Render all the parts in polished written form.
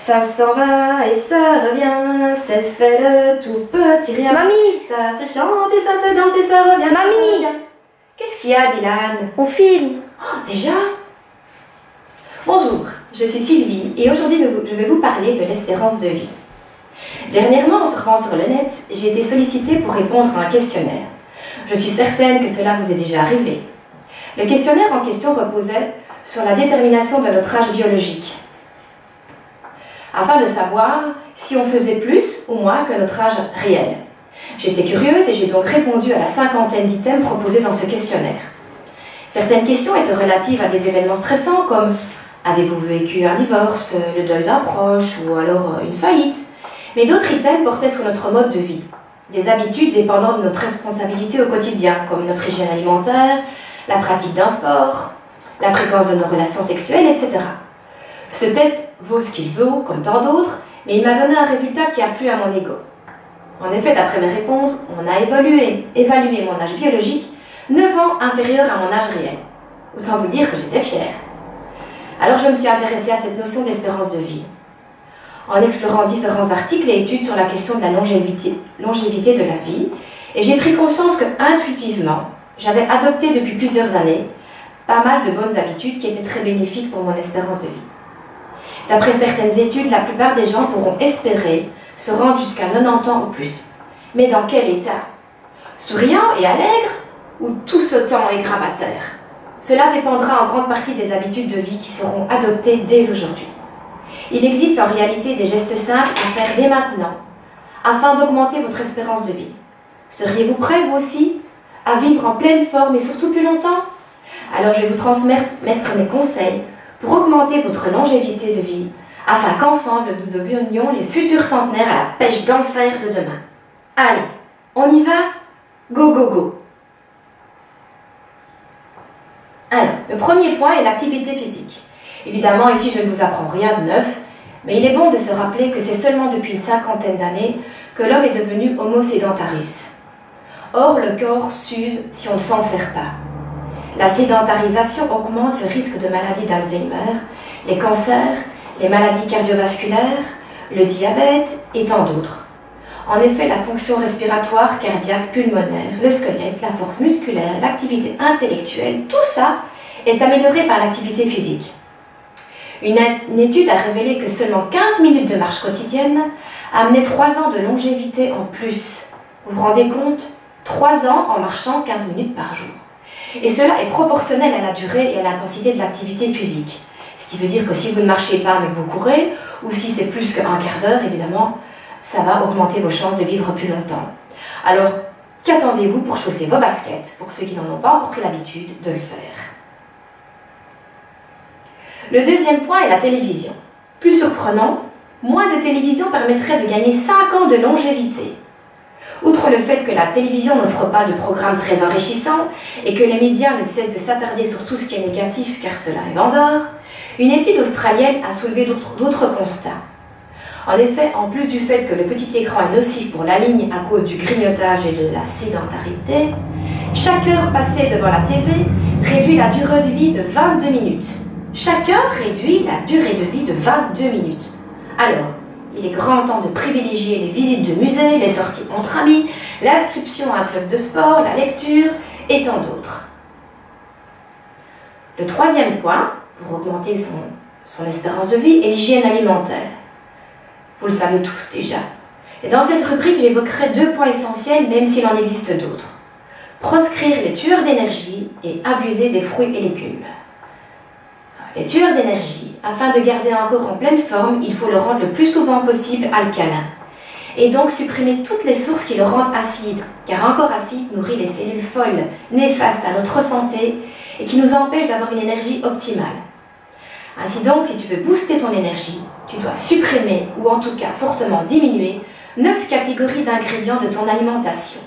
Ça s'en va et ça revient, c'est fait de tout petit rien. Mamie! Ça se chante et ça se danse et ça revient. Mamie! Qu'est-ce qu'il y a, Dylan? On filme. Oh, déjà? Bonjour, je suis Sylvie et aujourd'hui je vais vous parler de l'espérance de vie. Dernièrement, en surfant sur le net, j'ai été sollicitée pour répondre à un questionnaire. Je suis certaine que cela vous est déjà arrivé. Le questionnaire en question reposait sur la détermination de notre âge biologique, afin de savoir si on faisait plus ou moins que notre âge réel. J'étais curieuse et j'ai donc répondu à la 50aine d'items proposés dans ce questionnaire. Certaines questions étaient relatives à des événements stressants comme « Avez-vous vécu un divorce, le deuil d'un proche ou alors une faillite ?» Mais d'autres items portaient sur notre mode de vie, des habitudes dépendant de notre responsabilité au quotidien, comme notre hygiène alimentaire, la pratique d'un sport, la fréquence de nos relations sexuelles, etc. Ce test vaut ce qu'il vaut, comme tant d'autres, mais il m'a donné un résultat qui a plu à mon ego. En effet, d'après mes réponses, on a évalué mon âge biologique 9 ans inférieur à mon âge réel. Autant vous dire que j'étais fière. Alors je me suis intéressée à cette notion d'espérance de vie, en explorant différents articles et études sur la question de la longévité de la vie, et j'ai pris conscience que, intuitivement, j'avais adopté depuis plusieurs années pas mal de bonnes habitudes qui étaient très bénéfiques pour mon espérance de vie. D'après certaines études, la plupart des gens pourront espérer se rendre jusqu'à 90 ans ou plus. Mais dans quel état? Souriant et allègre ou tout sautant et grabataire? Cela dépendra en grande partie des habitudes de vie qui seront adoptées dès aujourd'hui. Il existe en réalité des gestes simples à faire dès maintenant afin d'augmenter votre espérance de vie. Seriez-vous prêts, vous aussi, à vivre en pleine forme et surtout plus longtemps? Alors je vais vous transmettre mes conseils pour augmenter votre longévité de vie, afin qu'ensemble nous devenions les futurs centenaires à la pêche d'enfer de demain. Allez, on y va? Go, go, go! Alors, le premier point est l'activité physique. Évidemment, ici je ne vous apprends rien de neuf, mais il est bon de se rappeler que c'est seulement depuis une 50aine d'années que l'homme est devenu Homo sédentarus. Or, le corps s'use si on ne s'en sert pas. La sédentarisation augmente le risque de maladies d'Alzheimer, les cancers, les maladies cardiovasculaires, le diabète et tant d'autres. En effet, la fonction respiratoire, cardiaque, pulmonaire, le squelette, la force musculaire, l'activité intellectuelle, tout ça est amélioré par l'activité physique. Une étude a révélé que seulement 15 minutes de marche quotidienne amenait 3 ans de longévité en plus. Vous vous rendez compte? 3 ans en marchant 15 minutes par jour. Et cela est proportionnel à la durée et à l'intensité de l'activité physique. Ce qui veut dire que si vous ne marchez pas mais que vous courez, ou si c'est plus qu'un quart d'heure, évidemment, ça va augmenter vos chances de vivre plus longtemps. Alors, qu'attendez-vous pour chausser vos baskets, pour ceux qui n'en ont pas encore pris l'habitude de le faire? Le deuxième point est la télévision. Plus surprenant, moins de télévision permettrait de gagner 5 ans de longévité. Outre le fait que la télévision n'offre pas de programmes très enrichissants et que les médias ne cessent de s'attarder sur tout ce qui est négatif car cela est vendeur, une étude australienne a soulevé d'autres constats. En effet, en plus du fait que le petit écran est nocif pour la ligne à cause du grignotage et de la sédentarité, chaque heure passée devant la TV réduit la durée de vie de 22 minutes. Chaque heure réduit la durée de vie de 22 minutes. Alors, il est grand temps de privilégier les visites de musées, les sorties entre amis, l'inscription à un club de sport, la lecture et tant d'autres. Le troisième point, pour augmenter son espérance de vie, est l'hygiène alimentaire. Vous le savez tous déjà. Et dans cette rubrique, j'évoquerai 2 points essentiels, même s'il en existe d'autres. Proscrire les tueurs d'énergie et abuser des fruits et légumes. Les tueurs d'énergie, afin de garder un corps en pleine forme, il faut le rendre le plus souvent possible alcalin. Et donc supprimer toutes les sources qui le rendent acide, car un corps acide nourrit les cellules folles, néfastes à notre santé et qui nous empêchent d'avoir une énergie optimale. Ainsi donc, si tu veux booster ton énergie, tu dois supprimer, ou en tout cas fortement diminuer, 9 catégories d'ingrédients de ton alimentation.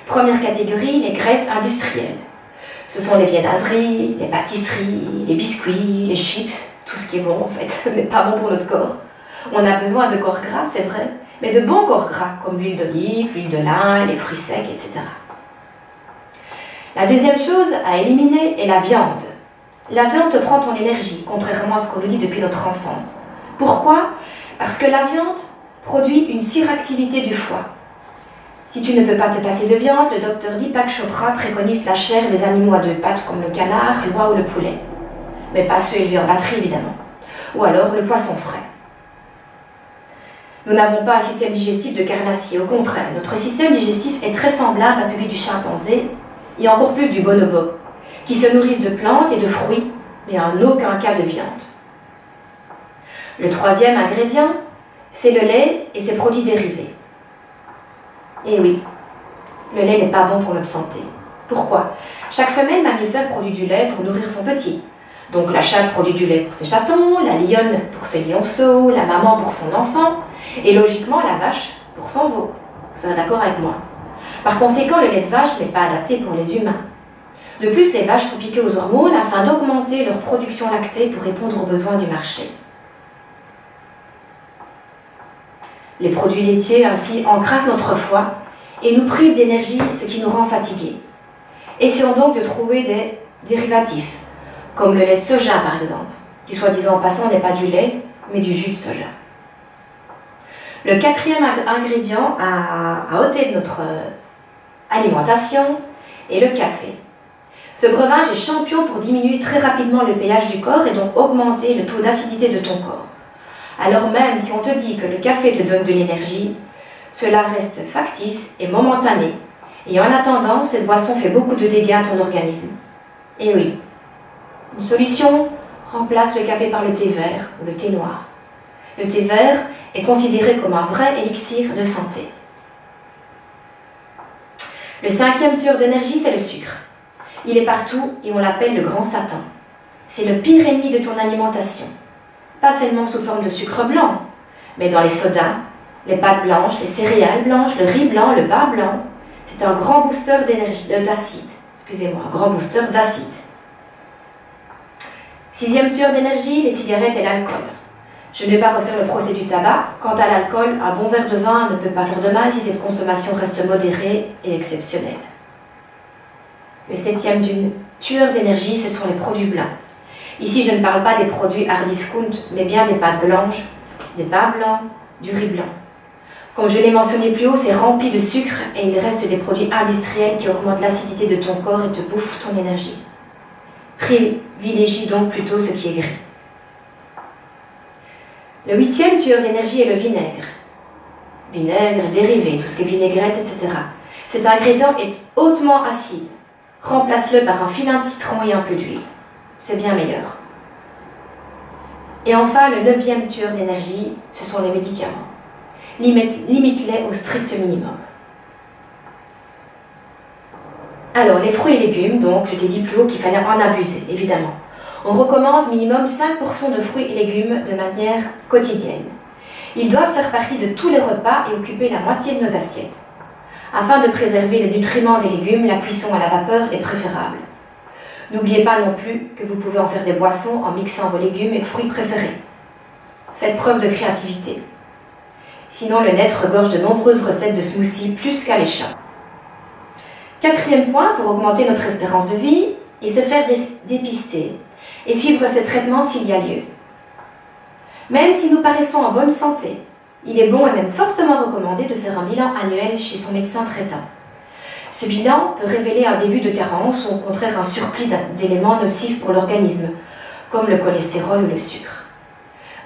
Première catégorie, les graisses industrielles. Ce sont les viennoiseries, les pâtisseries, les biscuits, les chips, tout ce qui est bon en fait, mais pas bon pour notre corps. On a besoin de corps gras, c'est vrai, mais de bons corps gras, comme l'huile d'olive, l'huile de lin, les fruits secs, etc. La deuxième chose à éliminer est la viande. La viande te prend ton énergie, contrairement à ce qu'on nous dit depuis notre enfance. Pourquoi? Parce que la viande produit une suractivité du foie. Si tu ne peux pas te passer de viande, le docteur Deepak Chopra préconise la chair des animaux à deux pattes comme le canard, l'oie ou le poulet. Mais pas ceux élevés en batterie évidemment. Ou alors le poisson frais. Nous n'avons pas un système digestif de carnassier, au contraire, notre système digestif est très semblable à celui du chimpanzé et encore plus du bonobo, qui se nourrissent de plantes et de fruits, mais en aucun cas de viande. Le troisième ingrédient, c'est le lait et ses produits dérivés. Et oui, le lait n'est pas bon pour notre santé. Pourquoi? Chaque femelle mammifère produit du lait pour nourrir son petit. Donc la chatte produit du lait pour ses chatons, la lionne pour ses lionceaux, la maman pour son enfant, et logiquement la vache pour son veau. Vous serez d'accord avec moi? Par conséquent, le lait de vache n'est pas adapté pour les humains. De plus, les vaches sont piquées aux hormones afin d'augmenter leur production lactée pour répondre aux besoins du marché. Les produits laitiers ainsi encrassent notre foie et nous privent d'énergie, ce qui nous rend fatigués. Essayons donc de trouver des dérivatifs, comme le lait de soja par exemple, qui soi-disant en passant n'est pas du lait, mais du jus de soja. Le quatrième ingrédient à ôter de notre alimentation est le café. Ce breuvage est champion pour diminuer très rapidement le pH du corps et donc augmenter le taux d'acidité de ton corps. Alors même si on te dit que le café te donne de l'énergie, cela reste factice et momentané. Et en attendant, cette boisson fait beaucoup de dégâts à ton organisme. Et oui, une solution remplace le café par le thé vert ou le thé noir. Le thé vert est considéré comme un vrai élixir de santé. Le cinquième tueur d'énergie, c'est le sucre. Il est partout et on l'appelle le grand Satan. C'est le pire ennemi de ton alimentation. Pas seulement sous forme de sucre blanc, mais dans les sodas, les pâtes blanches, les céréales blanches, le riz blanc, le pain blanc. C'est un grand booster d'acide. Excusez-moi, un grand booster d'acide. Sixième tueur d'énergie, les cigarettes et l'alcool. Je ne vais pas refaire le procès du tabac. Quant à l'alcool, un bon verre de vin ne peut pas faire de mal si cette consommation reste modérée et exceptionnelle. Le septième tueur d'énergie, ce sont les produits blancs. Ici, je ne parle pas des produits hard discount, mais bien des pâtes blanches, des pains blancs, du riz blanc. Comme je l'ai mentionné plus haut, c'est rempli de sucre et il reste des produits industriels qui augmentent l'acidité de ton corps et te bouffent ton énergie. Privilégie donc plutôt ce qui est gris. Le huitième tueur d'énergie est le vinaigre. Vinaigre, dérivé, tout ce qui est vinaigrette, etc. Cet ingrédient est hautement acide. Remplace-le par un filet de citron et un peu d'huile. C'est bien meilleur. Et enfin, le neuvième tueur d'énergie, ce sont les médicaments. Limite-les au strict minimum. Alors, les fruits et légumes, donc, je t'ai dit plus haut qu'il fallait en abuser, évidemment. On recommande minimum 5% de fruits et légumes de manière quotidienne. Ils doivent faire partie de tous les repas et occuper la moitié de nos assiettes. Afin de préserver les nutriments des légumes, la cuisson à la vapeur est préférable. N'oubliez pas non plus que vous pouvez en faire des boissons en mixant vos légumes et fruits préférés. Faites preuve de créativité. Sinon, le net regorge de nombreuses recettes de smoothies plus qu'alléchants. Quatrième point, pour augmenter notre espérance de vie, et se faire dépister et suivre ces traitements s'il y a lieu. Même si nous paraissons en bonne santé, il est bon et même fortement recommandé de faire un bilan annuel chez son médecin traitant. Ce bilan peut révéler un début de carence ou au contraire un surplus d'éléments nocifs pour l'organisme, comme le cholestérol ou le sucre.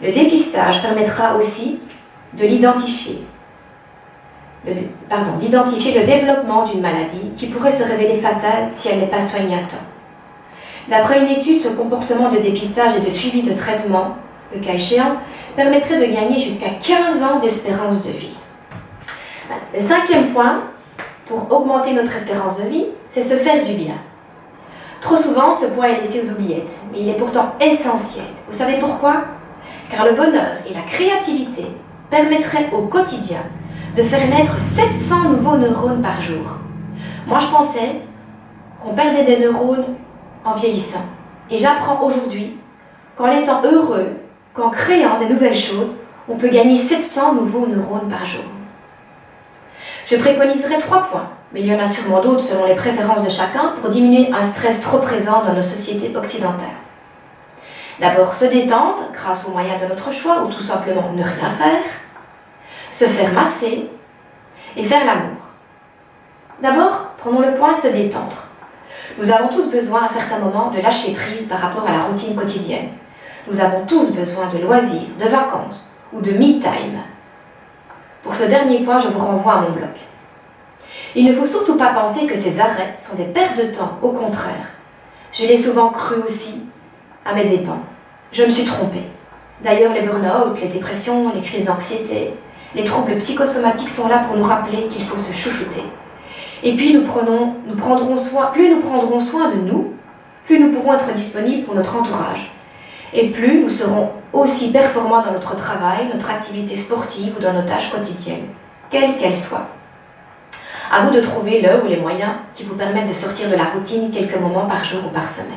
Le dépistage permettra aussi d'identifier le développement d'une maladie qui pourrait se révéler fatale si elle n'est pas soignée à temps. D'après une étude, ce comportement de dépistage et de suivi de traitement, le cas échéant, permettrait de gagner jusqu'à 15 ans d'espérance de vie. Le cinquième point, pour augmenter notre espérance de vie, c'est se faire du bien. Trop souvent, ce point est laissé aux oubliettes, mais il est pourtant essentiel. Vous savez pourquoi? Car le bonheur et la créativité permettraient au quotidien de faire naître 700 nouveaux neurones par jour. Moi, je pensais qu'on perdait des neurones en vieillissant. Et j'apprends aujourd'hui qu'en étant heureux, qu'en créant de nouvelles choses, on peut gagner 700 nouveaux neurones par jour. Je préconiserai 3 points, mais il y en a sûrement d'autres selon les préférences de chacun pour diminuer un stress trop présent dans nos sociétés occidentales. D'abord se détendre grâce aux moyens de notre choix ou tout simplement ne rien faire, se faire masser et faire l'amour. D'abord, prenons le point se détendre. Nous avons tous besoin à certains moments de lâcher prise par rapport à la routine quotidienne. Nous avons tous besoin de loisirs, de vacances ou de me-time. Pour ce dernier point, je vous renvoie à mon blog. Il ne faut surtout pas penser que ces arrêts sont des pertes de temps, au contraire. Je l'ai souvent cru aussi, à mes dépens. Je me suis trompée. D'ailleurs, les burn-out, les dépressions, les crises d'anxiété, les troubles psychosomatiques sont là pour nous rappeler qu'il faut se chouchouter. Et puis plus nous prendrons soin de nous, plus nous pourrons être disponibles pour notre entourage. Et plus nous serons aussi performants dans notre travail, notre activité sportive ou dans nos tâches quotidiennes, quelles qu'elles soient. À vous de trouver le ou les moyens qui vous permettent de sortir de la routine quelques moments par jour ou par semaine.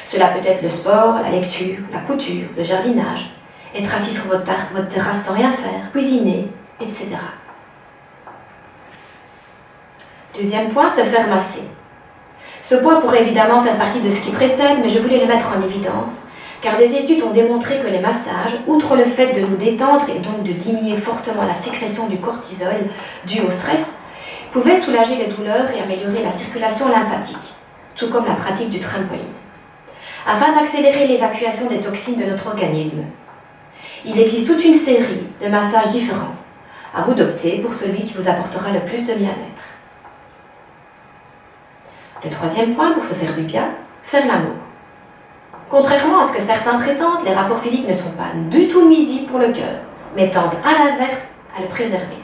Cela peut être le sport, la lecture, la couture, le jardinage, être assis sur votre terrasse sans rien faire, cuisiner, etc. Deuxième point, se faire masser. Ce point pourrait évidemment faire partie de ce qui précède, mais je voulais le mettre en évidence, car des études ont démontré que les massages, outre le fait de nous détendre et donc de diminuer fortement la sécrétion du cortisol dû au stress, pouvaient soulager les douleurs et améliorer la circulation lymphatique, tout comme la pratique du trampoline, afin d'accélérer l'évacuation des toxines de notre organisme. Il existe toute une série de massages différents. À vous d'opter pour celui qui vous apportera le plus de bien-être. Le troisième point, pour se faire du bien, faire l'amour. Contrairement à ce que certains prétendent, les rapports physiques ne sont pas du tout nuisibles pour le cœur, mais tendent à l'inverse à le préserver.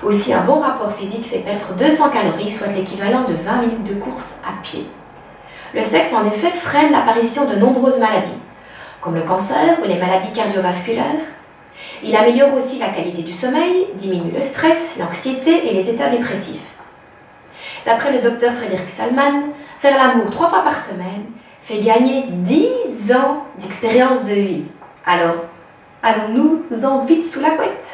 Aussi, un bon rapport physique fait perdre 200 calories, soit l'équivalent de 20 minutes de course à pied. Le sexe, en effet, freine l'apparition de nombreuses maladies, comme le cancer ou les maladies cardiovasculaires. Il améliore aussi la qualité du sommeil, diminue le stress, l'anxiété et les états dépressifs. D'après le docteur Frédéric Salman, faire l'amour 3 fois par semaine fait gagner 10 ans d'expérience de vie. Alors, allons-nous-en vite sous la couette?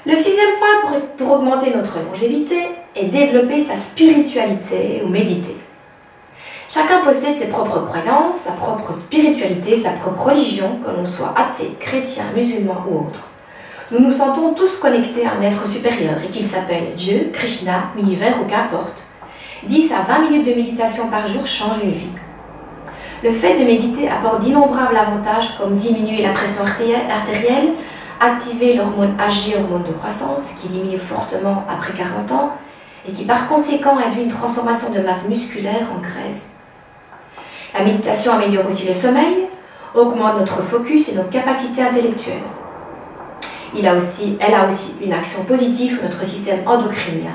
Le sixième point pour augmenter notre longévité est développer sa spiritualité ou méditer. Chacun possède ses propres croyances, sa propre spiritualité, sa propre religion, que l'on soit athée, chrétien, musulman ou autre. Nous nous sentons tous connectés à un être supérieur et qu'il s'appelle Dieu, Krishna, l'univers ou qu'importe. 10 à 20 minutes de méditation par jour changent une vie. Le fait de méditer apporte d'innombrables avantages comme diminuer la pression artérielle, activer l'hormone Hg, hormone de croissance, qui diminue fortement après 40 ans et qui par conséquent induit une transformation de masse musculaire en graisse. La méditation améliore aussi le sommeil, augmente notre focus et nos capacités intellectuelles. Elle a aussi une action positive sur notre système endocrinien.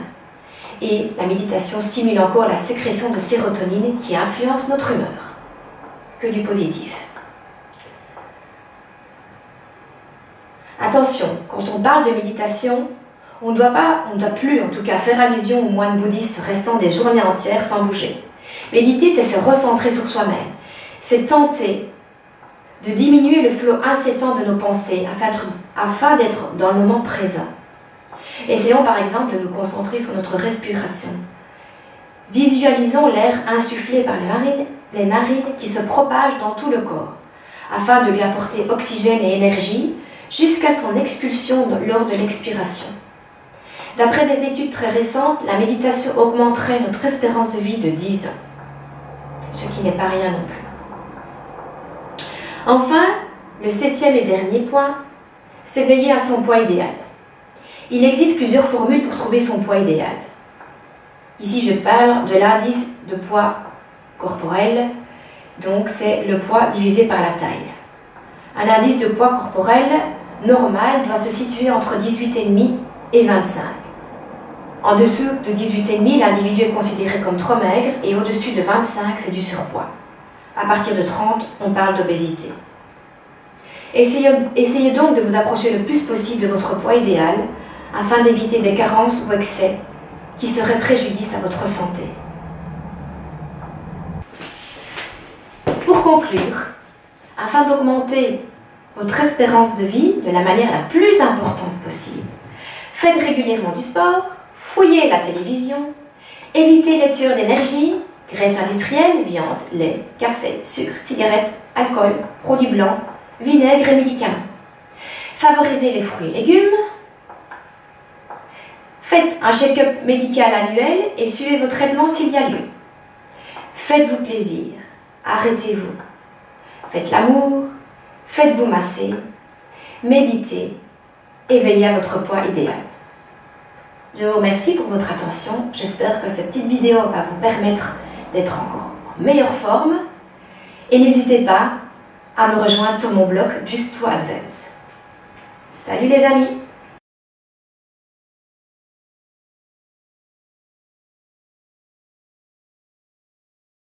Et la méditation stimule encore la sécrétion de sérotonine qui influence notre humeur. Que du positif. Attention, quand on parle de méditation, on ne doit plus en tout cas faire allusion aux moines bouddhistes restant des journées entières sans bouger. Méditer, c'est se recentrer sur soi-même. C'est tenter de diminuer le flot incessant de nos pensées afin d'être dans le moment présent. Essayons par exemple de nous concentrer sur notre respiration. Visualisons l'air insufflé par les narines qui se propage dans tout le corps, afin de lui apporter oxygène et énergie jusqu'à son expulsion lors de l'expiration. D'après des études très récentes, la méditation augmenterait notre espérance de vie de 10 ans, ce qui n'est pas rien non plus. Enfin, le septième et dernier point, s'éveiller à son poids idéal. Il existe plusieurs formules pour trouver son poids idéal. Ici, je parle de l'indice de poids corporel, donc c'est le poids divisé par la taille. Un indice de poids corporel normal doit se situer entre 18,5 et 25. En dessous de 18,5, l'individu est considéré comme trop maigre et au-dessus de 25, c'est du surpoids. À partir de 30, on parle d'obésité. Essayez donc de vous approcher le plus possible de votre poids idéal afin d'éviter des carences ou excès qui seraient préjudice à votre santé. Pour conclure, afin d'augmenter votre espérance de vie de la manière la plus importante possible, faites régulièrement du sport, fouillez la télévision, évitez les tueurs d'énergie, Graisses industrielles, viande, lait, café, sucre, cigarettes, alcool, produits blancs, vinaigre et médicaments. Favorisez les fruits et légumes. Faites un check-up médical annuel et suivez vos traitements s'il y a lieu. Faites-vous plaisir, arrêtez-vous. Faites l'amour, faites-vous masser, méditez et veillez à votre poids idéal. Je vous remercie pour votre attention. J'espère que cette petite vidéo va vous permettre d'être encore en meilleure forme. Et n'hésitez pas à me rejoindre sur mon blog Just to Advance. Salut les amis!